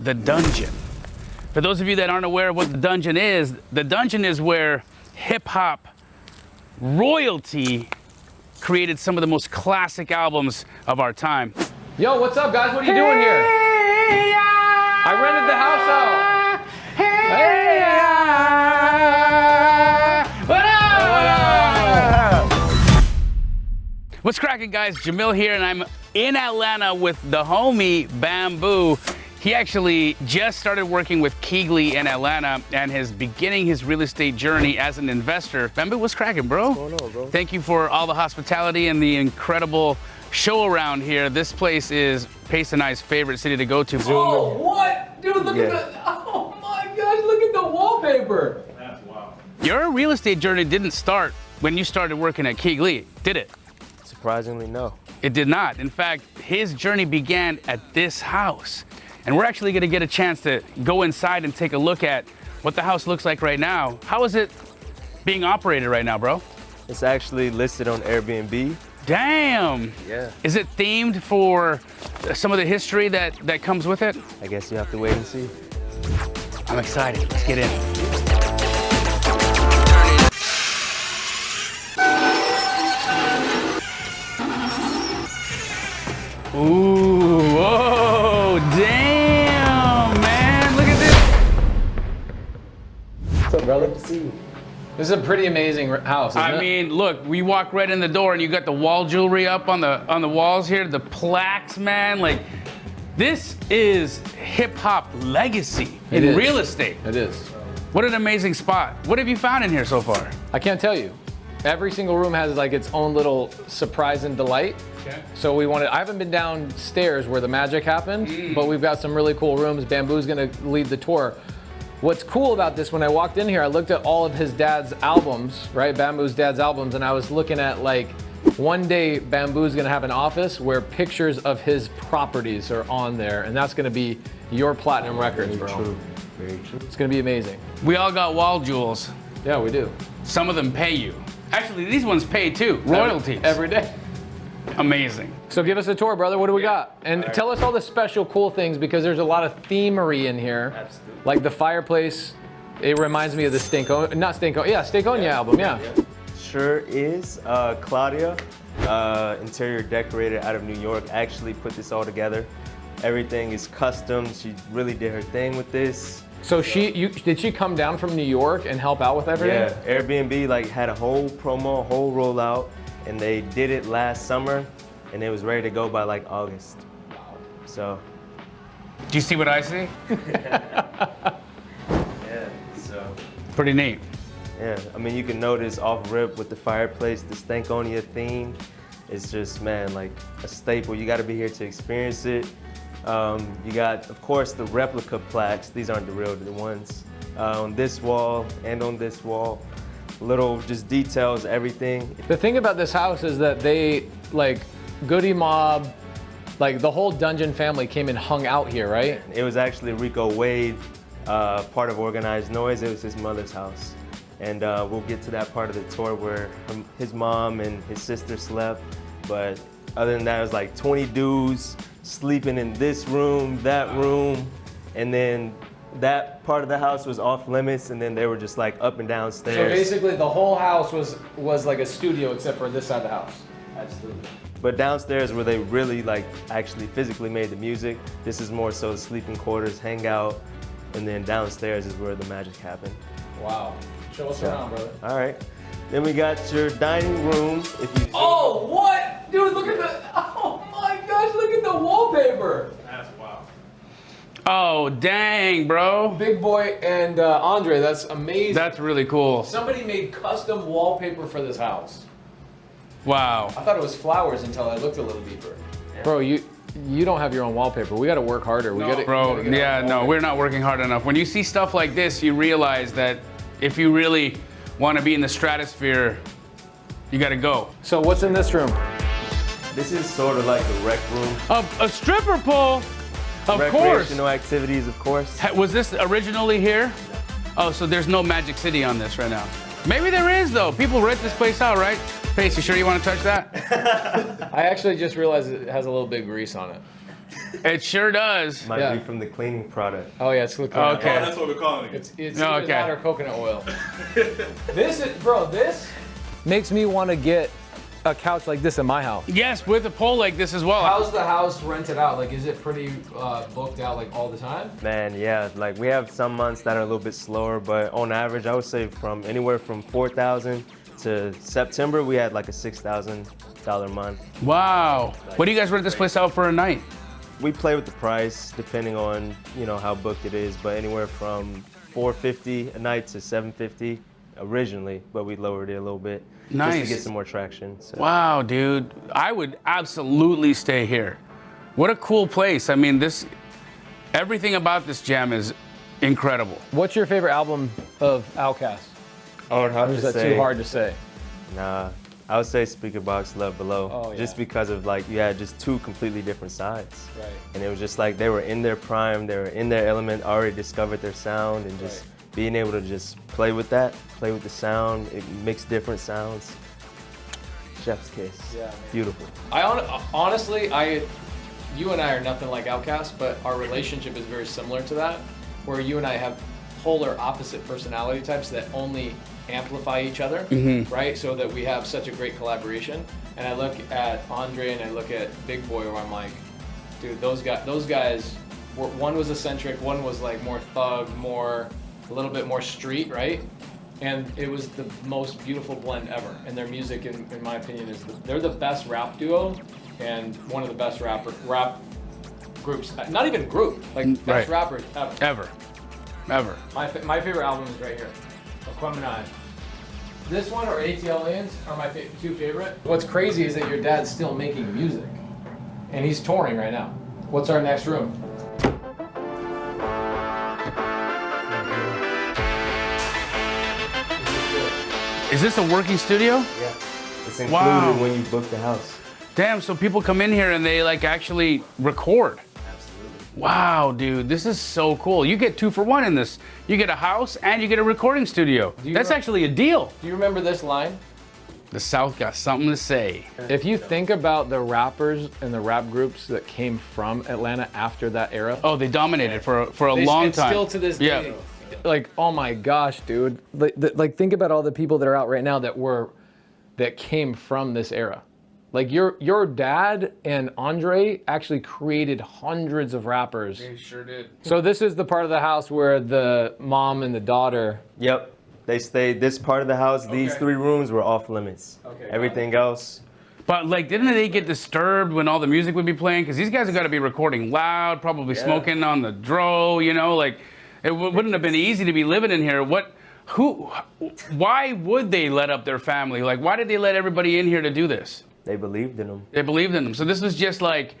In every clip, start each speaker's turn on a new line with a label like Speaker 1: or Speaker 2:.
Speaker 1: the dungeon. For those of you that aren't aware of what the dungeon is where hip-hop royalty created some of the most classic albums of our time.
Speaker 2: Yo, what's up, guys? What are you doing here? I rented the house out.
Speaker 1: What's cracking, guys? Jamil here, and I'm in Atlanta with the homie Bamboo. He actually just started working with Keegley in Atlanta and is beginning his real estate journey as an investor. Bamboo, what's cracking, bro?
Speaker 3: What's going on, bro?
Speaker 1: Thank you for all the hospitality and the incredible show around here. This place is Pace and I's favorite city to go to.
Speaker 2: Oh, what? Dude, look at the, oh my gosh, look at the wallpaper.
Speaker 4: That's wild.
Speaker 1: Your real estate journey didn't start when you started working at Keegley, did it?
Speaker 3: Surprisingly, no.
Speaker 1: It did not. In fact, his journey began at this house. And we're actually gonna get a chance to go inside and take a look at what the house looks like right now. How is it being operated right now, bro?
Speaker 3: It's actually listed on Airbnb.
Speaker 1: Damn!
Speaker 3: Yeah.
Speaker 1: Is it themed for some of the history that comes with it?
Speaker 3: I guess you have to wait and see.
Speaker 1: I'm excited. Let's get in. Ooh, whoa, damn, man, look at this.
Speaker 3: What's up, brother? Good to see you.
Speaker 2: This is a pretty amazing house, isn't
Speaker 1: I
Speaker 2: it?
Speaker 1: mean, look, we walk right in the door and you got the wall jewelry up on the walls here, the plaques, man. Like, this is hip hop legacy
Speaker 2: It
Speaker 1: in
Speaker 2: is.
Speaker 1: real estate.
Speaker 2: It is.
Speaker 1: What an amazing spot. What have you found in here so far?
Speaker 2: I can't tell you. Every single room has like its own little surprise and delight.
Speaker 1: Okay.
Speaker 2: So we wanted, I haven't been downstairs where the magic happened, but we've got some really cool rooms. Bamboo's gonna lead the tour. What's cool about this, when I walked in here, I looked at all of his dad's albums, right? Bamboo's dad's albums, and I was looking at like, one day Bamboo's gonna have an office where pictures of his properties are on there, and that's gonna be your platinum records, bro.
Speaker 3: True. Very true.
Speaker 2: It's gonna be amazing.
Speaker 1: We all got wall jewels.
Speaker 2: Yeah, we do.
Speaker 1: Some of them pay you. Actually, these ones pay too, royalties.
Speaker 2: Every day.
Speaker 1: Amazing.
Speaker 2: So give us a tour, brother. What do we got? And tell us all the special cool things, because there's a lot of themery in here.
Speaker 3: Absolutely.
Speaker 2: Like the fireplace, it reminds me of the Stankonia album, yeah.
Speaker 3: Sure is. Claudia, interior decorator out of New York, actually put this all together. Everything is custom. She really did her thing with this.
Speaker 2: So did she come down from New York and help out with everything?
Speaker 3: Yeah, Airbnb like had a whole promo, a whole rollout, and they did it last summer, and it was ready to go by like August. So.
Speaker 1: Do you see what I see?
Speaker 3: Yeah, so.
Speaker 1: Pretty neat.
Speaker 3: Yeah, I mean, you can notice off rip with the fireplace, the Stankonia theme. It's just, man, like a staple. You got to be here to experience it. You got, of course, the replica plaques. These aren't the real ones. On this wall and on this wall. Little just details, everything.
Speaker 2: The thing about this house is that they, like, Goody Mob, like the whole Dungeon family came and hung out here, right?
Speaker 3: It was actually Rico Wade, part of Organized Noise. It was his mother's house. And we'll get to that part of the tour where his mom and his sister slept. But other than that, it was like 20 dudes sleeping in this room, that room. And then that part of the house was off limits, and then they were just like up and downstairs.
Speaker 2: So basically the whole house was like a studio except for this side of the house.
Speaker 3: Absolutely. But downstairs where they really like actually physically made the music, this is more so the sleeping quarters, hangout, and then downstairs is where the magic happened.
Speaker 2: Wow. Show us around, brother.
Speaker 3: All right. Then we got your dining room. If you
Speaker 2: Oh, what? Dude, look at the, oh my gosh, look at the wallpaper.
Speaker 4: That's wild.
Speaker 1: Oh, dang, bro.
Speaker 2: Big Boi and Andre, that's amazing.
Speaker 1: That's really cool.
Speaker 2: Somebody made custom wallpaper for this house.
Speaker 1: Wow.
Speaker 2: I thought it was flowers until I looked a little deeper. Bro, you don't have your own wallpaper. We got to work harder. We got to.
Speaker 1: Bro, yeah, no, we're not working hard enough. When you see stuff like this, you realize that if you really want to be in the stratosphere, you got to go.
Speaker 2: So what's in this room?
Speaker 3: This is sort of like a rec room.
Speaker 1: A stripper pole, of course.
Speaker 3: Recreational activities, of course.
Speaker 1: Was this originally here? Oh, so there's no Magic City on this right now. Maybe there is though. People rent this place out, right? Pace, you sure you want to touch that?
Speaker 2: I actually just realized it has a little bit of grease on it.
Speaker 1: It sure does.
Speaker 3: Might
Speaker 2: Yeah.
Speaker 3: be from the cleaning product.
Speaker 2: Oh yeah, it's coconut.
Speaker 1: Okay.
Speaker 2: oil.
Speaker 4: Oh, that's what we're calling it.
Speaker 2: It's
Speaker 1: Oh,
Speaker 2: either
Speaker 1: okay.
Speaker 2: that or coconut oil. This is, bro. This makes me want to get a couch like this in my house.
Speaker 1: Yes, with a pole like this as well.
Speaker 2: How's the house rented out? Like, is it pretty booked out like all the time?
Speaker 3: Man, yeah, like we have some months that are a little bit slower, but on average, I would say from anywhere from 4,000 to September, we had like a $6,000 month.
Speaker 1: Wow. What do you guys rent this place out for a night?
Speaker 3: We play with the price depending on, you know, how booked it is, but anywhere from $450 a night to $750 originally, but we lowered it a little bit just
Speaker 1: Nice.
Speaker 3: to get some more traction. So.
Speaker 1: Wow, dude. I would absolutely stay here. What a cool place. I mean, everything about this jam is incredible.
Speaker 2: What's your favorite album of Outkast?
Speaker 3: I would have
Speaker 2: Or
Speaker 3: to
Speaker 2: is that
Speaker 3: say,
Speaker 2: too hard to say?
Speaker 3: Nah, I would say Speaker Box, Love Below.
Speaker 2: Oh, yeah.
Speaker 3: Just because of like, you had just two completely different sides.
Speaker 2: Right.
Speaker 3: And it was just like they were in their prime, they were in their element, already discovered their sound, and just being able to just play with that, play with the sound, it mixed different sounds. Chef's kiss.
Speaker 2: Yeah, man.
Speaker 3: Beautiful.
Speaker 2: Honestly, you and I are nothing like Outkast, but our relationship is very similar to that, where you and I have polar opposite personality types that only amplify each other, right? So that we have such a great collaboration. And I look at Andre and I look at Big Boi, where I'm like, dude, those guys were, one was eccentric, one was like more thug, a little bit more street, right? And it was the most beautiful blend ever. And their music, in my opinion, they're the best rap duo and one of the best rap groups. Not even group, like best rappers ever.
Speaker 1: Ever.
Speaker 2: My favorite album is right here, Aquemini. This one or ATL Aliens are my two favorite. What's crazy is that your dad's still making music, and he's touring right now. What's our next room?
Speaker 1: Is this a working studio?
Speaker 3: Yeah. It's included
Speaker 1: Wow.
Speaker 3: when you book the house.
Speaker 1: Damn, so people come in here and they like actually record.
Speaker 3: Absolutely.
Speaker 1: Wow, dude, this is so cool. You get 2 for 1 in this. You get a house and you get a recording studio. That's actually a deal.
Speaker 2: Do you remember this line?
Speaker 1: The South got something to say.
Speaker 2: If you think about the rappers and the rap groups that came from Atlanta after that era,
Speaker 1: Oh, they dominated for a long time.
Speaker 2: Still to this
Speaker 1: Yeah.
Speaker 2: day. Like, oh my gosh, dude. Like, think about all the people that are out right now that came from this era. Like your dad and Andre actually created hundreds of rappers.
Speaker 1: They sure did.
Speaker 2: So this is the part of the house where the mom and the daughter.
Speaker 3: Yep. They stayed this part of the house. These
Speaker 1: Okay.
Speaker 3: 3 rooms were off limits.
Speaker 2: Okay,
Speaker 3: Everything else.
Speaker 1: But like, didn't they get disturbed when all the music would be playing? Because these guys have got to be recording loud, probably smoking on the dro. You know, like it wouldn't have been easy to be living in here. Why would they let up their family? Like, why did they let everybody in here to do this?
Speaker 3: They believed in them.
Speaker 1: They believed in them. So this was just like,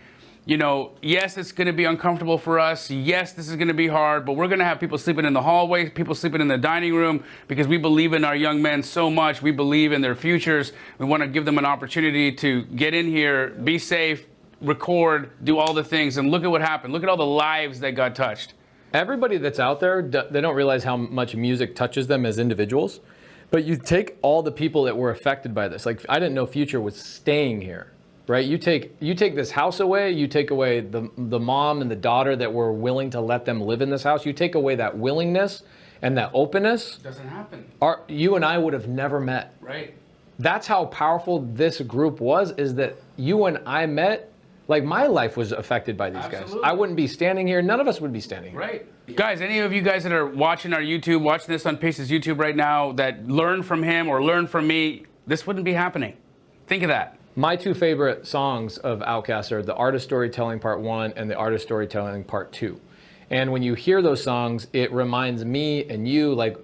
Speaker 1: you know, yes, it's going to be uncomfortable for us. Yes, this is going to be hard, but we're going to have people sleeping in the hallway, people sleeping in the dining room, because we believe in our young men so much. We believe in their futures. We want to give them an opportunity to get in here, be safe, record, do all the things. And look at what happened. Look at all the lives that got touched.
Speaker 2: Everybody that's out there, they don't realize how much music touches them as individuals. But you take all the people that were affected by this. Like, I didn't know Future was staying here, right? You take this house away, you take away the mom and the daughter that were willing to let them live in this house. You take away that willingness and that openness.
Speaker 1: Doesn't happen.
Speaker 2: You and I would have never met.
Speaker 1: Right.
Speaker 2: That's how powerful this group was, is that you and I met. Like, my life was affected by these guys.
Speaker 1: Absolutely.
Speaker 2: I wouldn't be standing here. None of us would be standing here.
Speaker 1: Right. Guys, any of you guys that are watching our YouTube, watching this on Pace's YouTube right now, that learn from him or learn from me, this wouldn't be happening. Think of that.
Speaker 2: My 2 favorite songs of Outkast are the Artist Storytelling Part 1 and the Artist Storytelling Part 2. And when you hear those songs, it reminds me and you, like,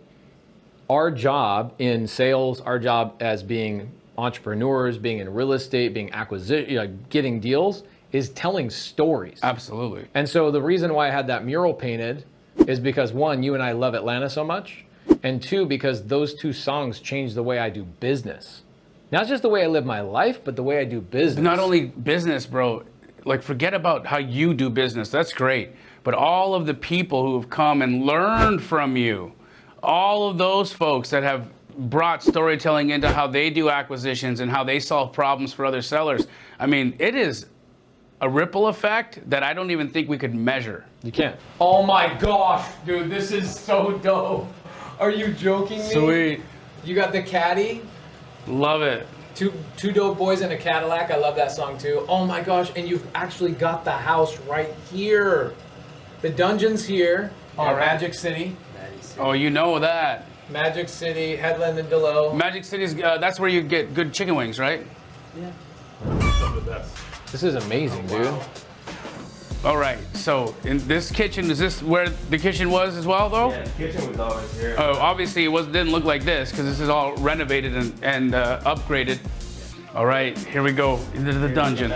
Speaker 2: our job in sales, our job as being entrepreneurs, being in real estate, being acquisition, like getting deals, is telling stories.
Speaker 1: Absolutely.
Speaker 2: And so the reason why I had that mural painted is because, 1, you and I love Atlanta so much, and 2, because those 2 songs changed the way I do business. Not just the way I live my life, but the way I do business.
Speaker 1: Not only business, bro, like forget about how you do business. That's great. But all of the people who have come and learned from you, all of those folks that have brought storytelling into how they do acquisitions and how they solve problems for other sellers. I mean, it is a ripple effect that I don't even think we could measure.
Speaker 2: You can't. Oh my gosh, dude, this is so dope. Are you joking me?
Speaker 1: Sweet.
Speaker 2: You got the caddy.
Speaker 1: Love it.
Speaker 2: Two dope boys in a Cadillac. I love that song too. Oh my gosh, and you've actually got the house right here. The dungeon's here.
Speaker 1: All right.
Speaker 2: Magic City.
Speaker 1: Oh, you know that.
Speaker 2: Magic City, Headland and Delow.
Speaker 1: Magic City's, that's where you get good chicken wings, right?
Speaker 2: Yeah. This is amazing, dude.
Speaker 1: All right, so in this kitchen, is this where the kitchen was as well, though?
Speaker 3: Yeah, the kitchen was always here.
Speaker 1: Oh, obviously it didn't look like this because this is all renovated and upgraded. All right, here we go into the dungeon.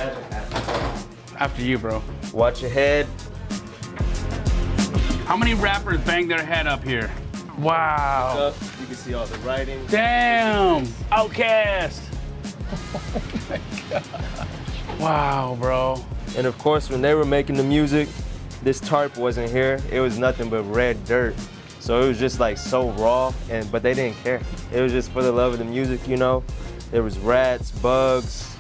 Speaker 1: After you, bro.
Speaker 3: Watch your head.
Speaker 1: How many rappers bang their head up here? Wow.
Speaker 3: Up, you can see all the writing.
Speaker 1: Damn, Outkast. Oh my God. Wow, bro.
Speaker 3: And of course, when they were making the music, this tarp wasn't here. It was nothing but red dirt. So it was just like so raw, but they didn't care. It was just for the love of the music, you know? There was rats, bugs.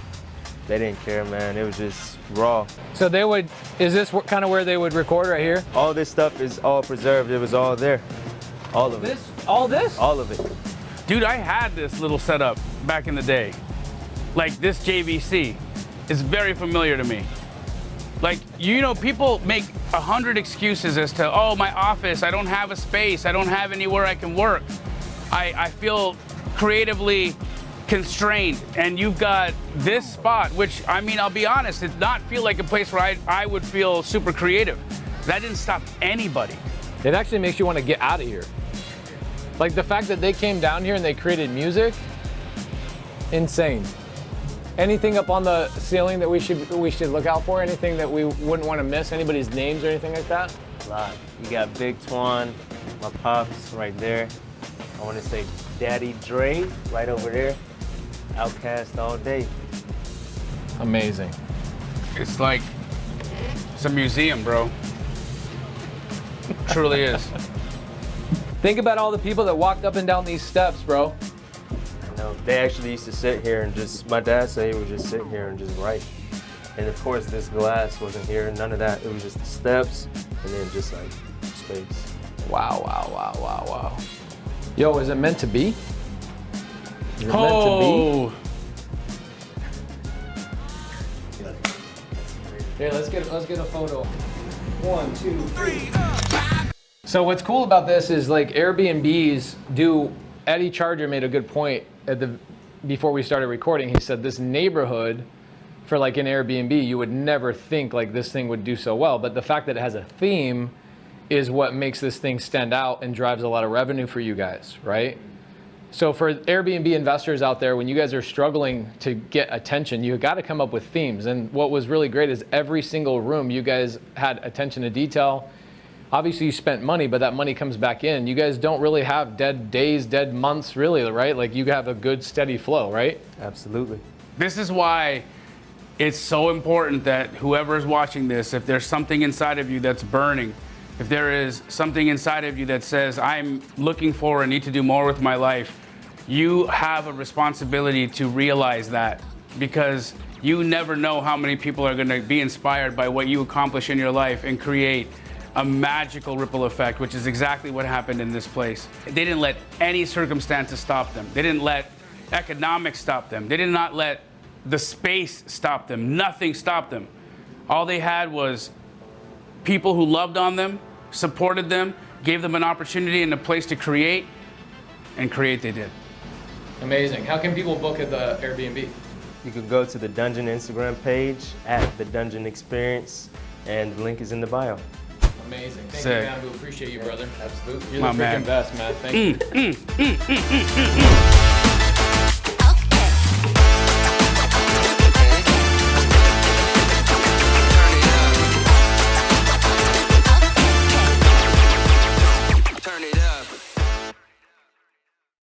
Speaker 3: They didn't care, man. It was just raw.
Speaker 2: So they would, is this kind of where they would record right here?
Speaker 3: All this stuff is all preserved. It was all there. All of it.
Speaker 2: All this?
Speaker 3: All of it.
Speaker 1: Dude, I had this little setup back in the day. Like this JVC is very familiar to me. Like, you know, people make 100 excuses as to, oh, my office, I don't have a space, I don't have anywhere I can work. I feel creatively constrained, and you've got this spot, which, I mean, I'll be honest, it did not feel like a place where I would feel super creative. That didn't stop anybody.
Speaker 2: It actually makes you want to get out of here. Like the fact that they came down here and they created music, insane. Anything up on the ceiling that we should look out for? Anything that we wouldn't want to miss? Anybody's names or anything like that?
Speaker 3: A lot. You got Big Twan, my pops right there. I want to say Daddy Dre right over there. Outkast all day.
Speaker 2: Amazing.
Speaker 1: It's like, it's a museum, bro. Truly is.
Speaker 2: Think about all the people that walked up and down these steps, bro.
Speaker 3: I know. They actually used to sit here and just, my dad said he would just sit here and just write. And of course, this glass wasn't here, none of that. It was just the steps and then just like space.
Speaker 2: Wow, wow, wow, wow, wow. Yo, is it meant to be? Is it
Speaker 1: Oh.
Speaker 2: meant to be? Here, let's get a photo. 1, 2, 3. So what's cool about this is like Airbnbs do. Eddie Charger made a good point before we started recording. He said this neighborhood, for like an Airbnb, you would never think like this thing would do so well. But the fact that it has a theme is what makes this thing stand out and drives a lot of revenue for you guys, right? So for Airbnb investors out there, when you guys are struggling to get attention, you got to come up with themes. And what was really great is every single room, you guys had attention to detail. Obviously you spent money, but that money comes back in. You guys don't really have dead days, dead months, really, right? Like you have a good steady flow, right?
Speaker 3: Absolutely.
Speaker 1: This is why it's so important that whoever is watching this, if there's something inside of you that's burning, if there is something inside of you that says, I'm looking for and need to do more with my life, you have a responsibility to realize that, because you never know how many people are going to be inspired by what you accomplish in your life and create a magical ripple effect, which is exactly what happened in this place. They didn't let any circumstances stop them. They didn't let economics stop them. They did not let the space stop them. Nothing stopped them. All they had was people who loved on them, supported them, gave them an opportunity and a place to create, and create they did.
Speaker 2: Amazing. How can people book at the Airbnb?
Speaker 3: You could go to the Dungeon Instagram page at the Dungeon Experience, and the link is in the bio.
Speaker 2: Amazing. Thank
Speaker 1: Sick.
Speaker 2: you, man. We appreciate you, brother. Absolutely. You're
Speaker 1: My
Speaker 2: the
Speaker 1: man.
Speaker 2: freaking best, man. Thank you.